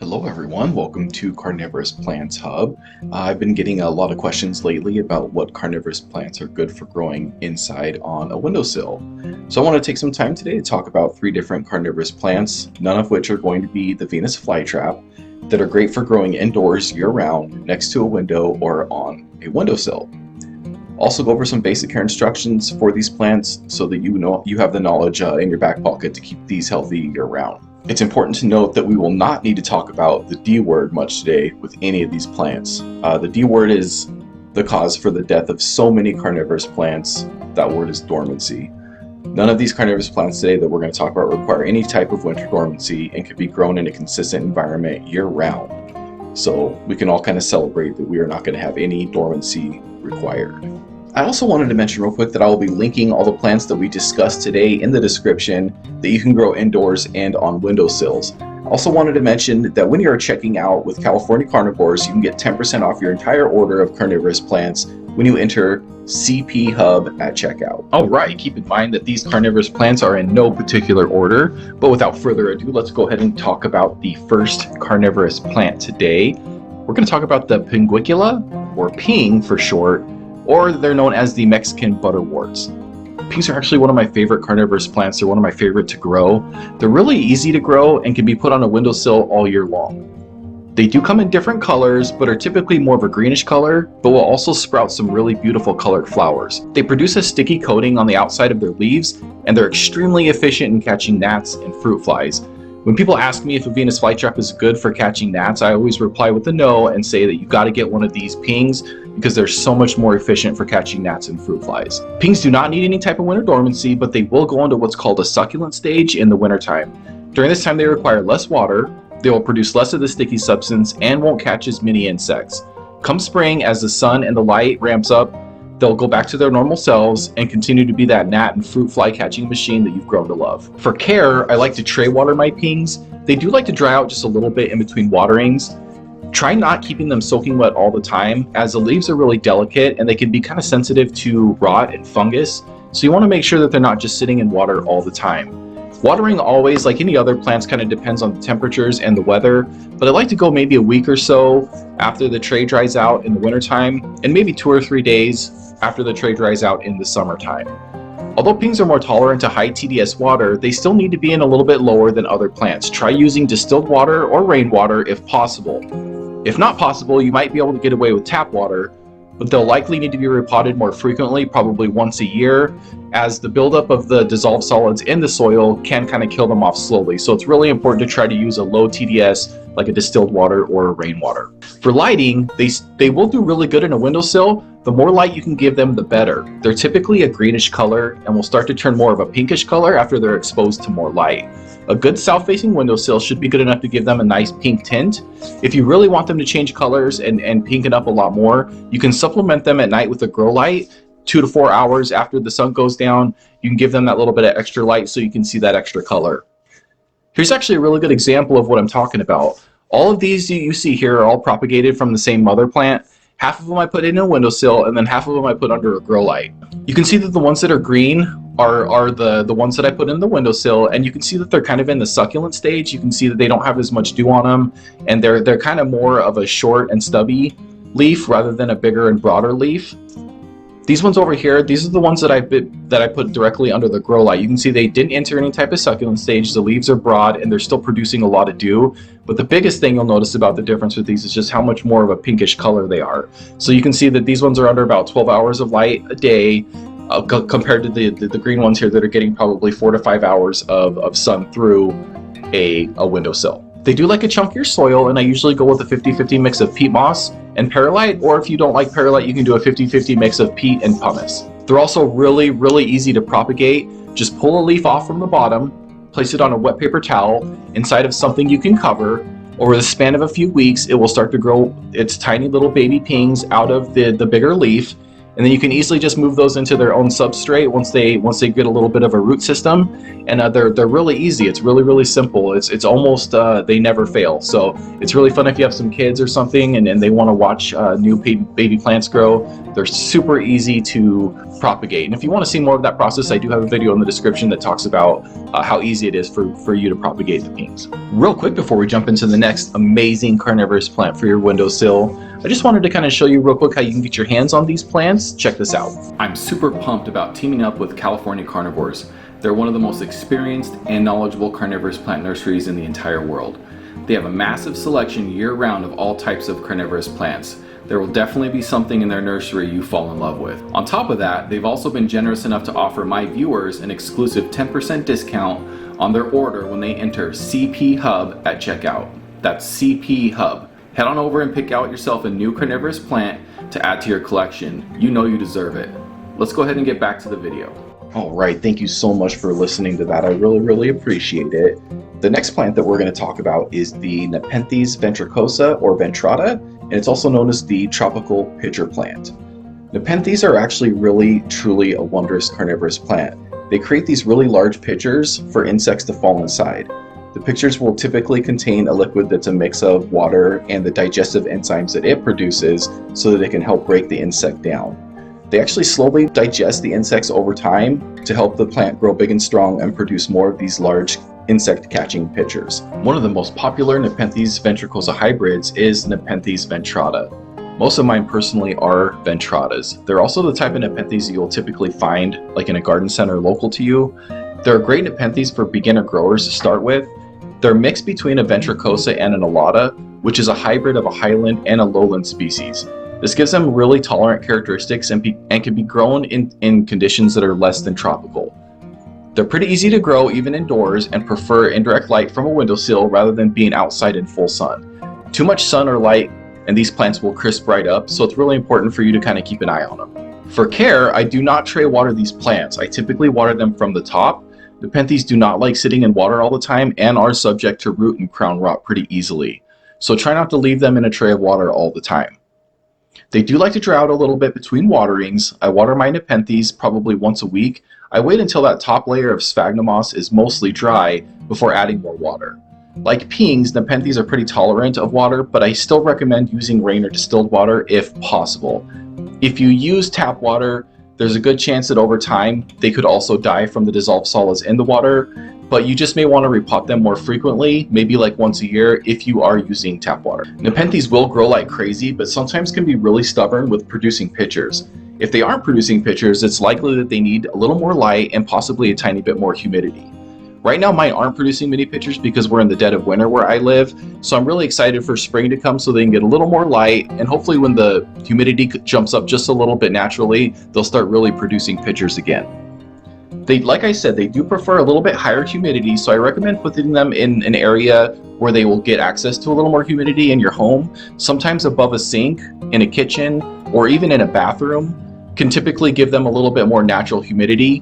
Hello everyone, welcome to Carnivorous Plants Hub. I've been getting a lot of questions lately about what carnivorous plants are good for growing inside on a windowsill. So I want to take some time today to talk about 3 different carnivorous plants, none of which are going to be the Venus flytrap, that are great for growing indoors year-round next to a window or on a windowsill. Also go over some basic care instructions for these plants so that you have the knowledge in your back pocket to keep these healthy year-round. It's important to note that we will not need to talk about the D word much today with any of these plants. The D word is the cause for the death of so many carnivorous plants. That word is dormancy. None of these carnivorous plants today that we're going to talk about require any type of winter dormancy and can be grown in a consistent environment year-round. So we can all kind of celebrate that we are not going to have any dormancy required. I also wanted to mention real quick that I will be linking all the plants that we discussed today in the description that you can grow indoors and on windowsills. I also wanted to mention that when you are checking out with California Carnivores, you can get 10% off your entire order of carnivorous plants when you enter CP Hub at checkout. Alright, keep in mind that these carnivorous plants are in no particular order, but without further ado, let's go ahead and talk about the first carnivorous plant today. We're going to talk about the Pinguicula, or Ping for short, or they're known as the Mexican butterworts. Pings are actually one of my favorite carnivorous plants. They're one of my favorite to grow. They're really easy to grow and can be put on a windowsill all year long. They do come in different colors, but are typically more of a greenish color, but will also sprout some really beautiful colored flowers. They produce a sticky coating on the outside of their leaves, and they're extremely efficient in catching gnats and fruit flies. When people ask me if a Venus flytrap is good for catching gnats, I always reply with a no and say that you got to get one of these pings because they're so much more efficient for catching gnats and fruit flies. Pings do not need any type of winter dormancy, but they will go into what's called a succulent stage in the wintertime. During this time, they require less water, they will produce less of the sticky substance, and won't catch as many insects. Come spring, as the sun and the light ramps up, they'll go back to their normal selves and continue to be that gnat and fruit fly catching machine that you've grown to love. For care, I like to tray water my pings. They do like to dry out just a little bit in between waterings. Try not keeping them soaking wet all the time, as the leaves are really delicate and they can be kind of sensitive to rot and fungus. So you want to make sure that they're not just sitting in water all the time. Watering always, like any other plants, kind of depends on the temperatures and the weather, but I like to go maybe a week or so after the tray dries out in the wintertime, and maybe 2 or 3 days after the tray dries out in the summertime. Although pings are more tolerant to high TDS water, they still need to be in a little bit lower than other plants. Try using distilled water or rainwater if possible. If not possible, you might be able to get away with tap water, but they'll likely need to be repotted more frequently, probably once a year, as the buildup of the dissolved solids in the soil can kind of kill them off slowly. So it's really important to try to use a low TDS like a distilled water or rainwater. For lighting, they will do really good in a windowsill. The more light you can give them, the better. They're typically a greenish color and will start to turn more of a pinkish color after they're exposed to more light. A good south-facing windowsill should be good enough to give them a nice pink tint. If you really want them to change colors and pinken up a lot more, you can supplement them at night with a grow light. 2 to 4 hours after the sun goes down, you can give them that little bit of extra light so you can see that extra color. Here's actually a really good example of what I'm talking about. All of these you see here are all propagated from the same mother plant. Half of them I put in a windowsill, and then half of them I put under a grow light. You can see that the ones that are green are the ones that I put in the windowsill, and you can see that they're kind of in the succulent stage. You can see that they don't have as much dew on them, and they're kind of more of a short and stubby leaf rather than a bigger and broader leaf. These ones over here, these are the ones that I put directly under the grow light. You can see they didn't enter any type of succulent stage. The leaves are broad and they're still producing a lot of dew. But the biggest thing you'll notice about the difference with these is just how much more of a pinkish color they are. So you can see that these ones are under about 12 hours of light a day compared to the green ones here that are getting probably 4 to 5 hours of sun through a windowsill. They do like a chunkier soil, and I usually go with a 50-50 mix of peat moss and perlite, or if you don't like perlite, you can do a 50-50 mix of peat and pumice. They're also really, really easy to propagate. Just pull a leaf off from the bottom, place it on a wet paper towel inside of something you can cover. Over the span of a few weeks, it will start to grow its tiny little baby pings out of the bigger leaf, And then you can easily just move those into their own substrate once they get a little bit of a root system. And they're really easy. It's really simple. It's almost they never fail. So it's really fun if you have some kids or something and they want to watch new baby plants grow. They're super easy to propagate. And if you want to see more of that process, I do have a video in the description that talks about how easy it is for you to propagate the pings. Real quick before we jump into the next amazing carnivorous plant for your windowsill, I just wanted to kind of show you real quick how you can get your hands on these plants. Check this out. I'm super pumped about teaming up with California Carnivorous. They're one of the most experienced and knowledgeable carnivorous plant nurseries in the entire world. They have a massive selection year-round of all types of carnivorous plants. There will definitely be something in their nursery you fall in love with. On top of that, they've also been generous enough to offer my viewers an exclusive 10% discount on their order when they enter CP Hub at checkout. That's CP Hub. Head on over and pick out yourself a new carnivorous plant to add to your collection. You know you deserve it. Let's go ahead and get back to the video. All right, thank you so much for listening to that. I really appreciate it. The next plant that we're going to talk about is the Nepenthes ventricosa or ventrata, and it's also known as the tropical pitcher plant. Nepenthes are actually really truly a wondrous carnivorous plant. They create these really large pitchers for insects to fall inside. The pitchers will typically contain a liquid that's a mix of water and the digestive enzymes that it produces so that it can help break the insect down. They actually slowly digest the insects over time to help the plant grow big and strong and produce more of these large insect catching pitchers. One of the most popular Nepenthes ventricosa hybrids is Nepenthes ventrata. Most of mine personally are ventratas. They're also the type of Nepenthes you'll typically find like in a garden center local to you. They're great Nepenthes for beginner growers to start with. They're a mix between a ventricosa and an alata, which is a hybrid of a highland and a lowland species. This gives them really tolerant characteristics and can be grown in conditions that are less than tropical. They're pretty easy to grow even indoors and prefer indirect light from a windowsill rather than being outside in full sun. Too much sun or light and these plants will crisp right up, so it's really important for you to kind of keep an eye on them. For care, I do not tray water these plants. I typically water them from the top. Nepenthes do not like sitting in water all the time and are subject to root and crown rot pretty easily. So try not to leave them in a tray of water all the time. They do like to dry out a little bit between waterings. I water my Nepenthes probably once a week. I wait until that top layer of sphagnum moss is mostly dry before adding more water. Like pings, Nepenthes are pretty tolerant of water, but I still recommend using rain or distilled water if possible. If you use tap water, there's a good chance that over time they could also die from the dissolved solids in the water, but you just may want to repot them more frequently, maybe like once a year if you are using tap water. Nepenthes will grow like crazy, but sometimes can be really stubborn with producing pitchers. If they aren't producing pitchers, it's likely that they need a little more light and possibly a tiny bit more humidity. Right now mine aren't producing many pitchers because we're in the dead of winter where I live, so I'm really excited for spring to come so they can get a little more light, and hopefully when the humidity jumps up just a little bit naturally, they'll start really producing pitchers again. Like I said, they do prefer a little bit higher humidity, so I recommend putting them in an area where they will get access to a little more humidity in your home. Sometimes above a sink, in a kitchen, or even in a bathroom can typically give them a little bit more natural humidity.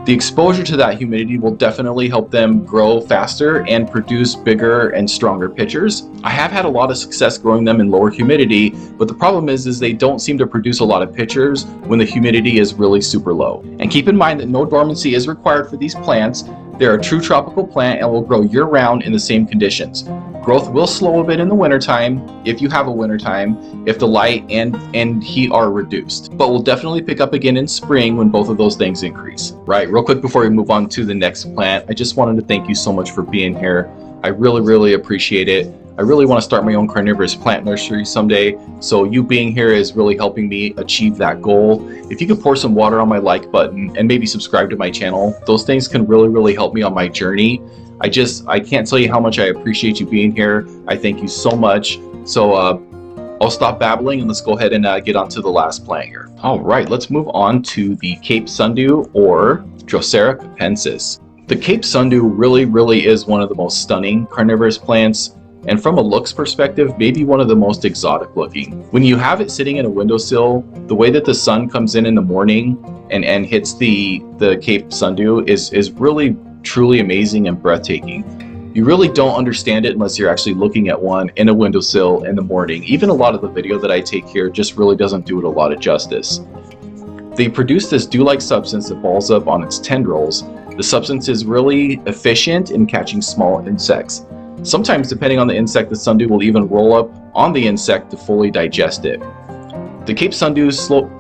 The exposure to that humidity will definitely help them grow faster and produce bigger and stronger pitchers. I have had a lot of success growing them in lower humidity, but the problem is they don't seem to produce a lot of pitchers when the humidity is really super low. And keep in mind that no dormancy is required for these plants. They're a true tropical plant and will grow year-round in the same conditions. Growth will slow a bit in the wintertime, if you have a wintertime, if the light and heat are reduced. But will definitely pick up again in spring when both of those things increase. Right, real quick before we move on to the next plant, I just wanted to thank you so much for being here. I really appreciate it. I really want to start my own carnivorous plant nursery someday, so you being here is really helping me achieve that goal. If you could pour some water on my like button and maybe subscribe to my channel, those things can really help me on my journey. I can't tell you how much I appreciate you being here. I thank you so much. So I'll stop babbling and let's go ahead and get on to the last plant here. All right, let's move on to the Cape Sundew or Drosera capensis. The Cape Sundew really is one of the most stunning carnivorous plants, and from a looks perspective, maybe one of the most exotic looking. When you have it sitting in a windowsill, the way that the sun comes in the morning and hits the Cape Sundew is really truly amazing and breathtaking. You really don't understand it unless you're actually looking at one in a windowsill in the morning. Even a lot of the video that I take here just really doesn't do it a lot of justice. They produce this dew-like substance that balls up on its tendrils. The substance is really efficient in catching small insects. Sometimes, depending on the insect, the sundew will even roll up on the insect to fully digest it. The Cape sundew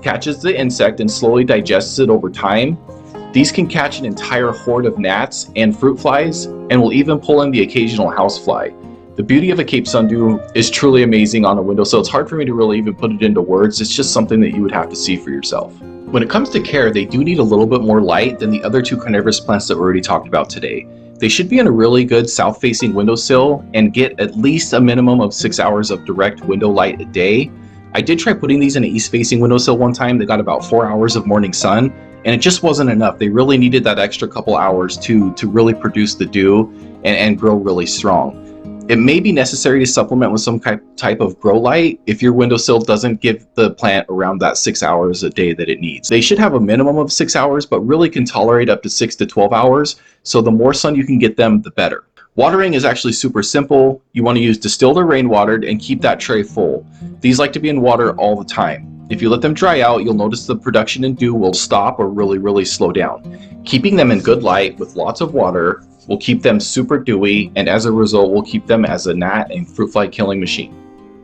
catches the insect and slowly digests it over time. These can catch an entire horde of gnats and fruit flies, and will even pull in the occasional housefly. The beauty of a Cape sundew is truly amazing on a windowsill. It's hard for me to really even put it into words. It's just something that you would have to see for yourself. When it comes to care, they do need a little bit more light than the other two carnivorous plants that we already talked about today. They should be in a really good south-facing windowsill and get at least a minimum of 6 hours of direct window light a day. I did try putting these in an east-facing windowsill one time. They got about 4 hours of morning sun, and it just wasn't enough. They really needed that extra couple hours to really produce the dew and grow really strong. It may be necessary to supplement with some type of grow light if your windowsill doesn't give the plant around that 6 hours a day that it needs. They should have a minimum of 6 hours, but really can tolerate up to 6 to 12 hours. So the more sun you can get them, the better. Watering is actually super simple. You want to use distilled or rainwater and keep that tray full. These like to be in water all the time. If you let them dry out, you'll notice the production in dew will stop or really slow down. Keeping them in good light with lots of water will keep them super dewy, and as a result will keep them as a gnat and fruit fly killing machine.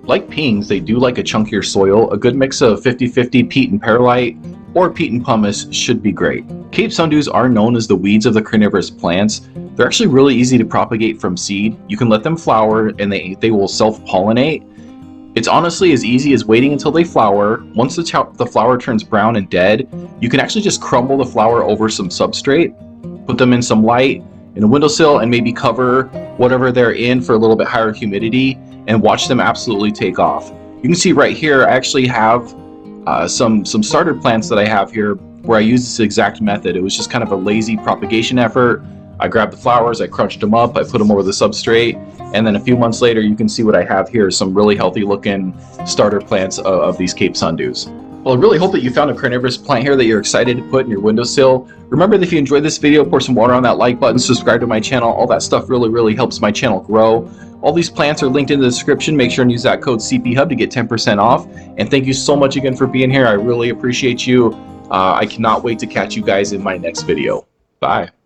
Like pings, they do like a chunkier soil. A good mix of 50-50 peat and perlite or peat and pumice should be great. Cape sundews are known as the weeds of the carnivorous plants. They're actually really easy to propagate from seed. You can let them flower and they will self-pollinate. It's honestly as easy as waiting until they flower. Once the flower turns brown and dead, you can actually just crumble the flower over some substrate, put them in some light, in a windowsill, and maybe cover whatever they're in for a little bit higher humidity and watch them absolutely take off. You can see right here I actually have some starter plants that I have here where I use this exact method. It was just kind of a lazy propagation effort. I grabbed the flowers, I crunched them up, I put them over the substrate, and then a few months later you can see what I have here, some really healthy looking starter plants of these Cape sundews. Well, I really hope that you found a carnivorous plant here that you're excited to put in your windowsill. Remember that if you enjoyed this video, pour some water on that like button, subscribe to my channel. All that stuff really helps my channel grow. All these plants are linked in the description. Make sure and use that code CPHub to get 10% off. And thank you so much again for being here. I really appreciate you. I cannot wait to catch you guys in my next video. Bye.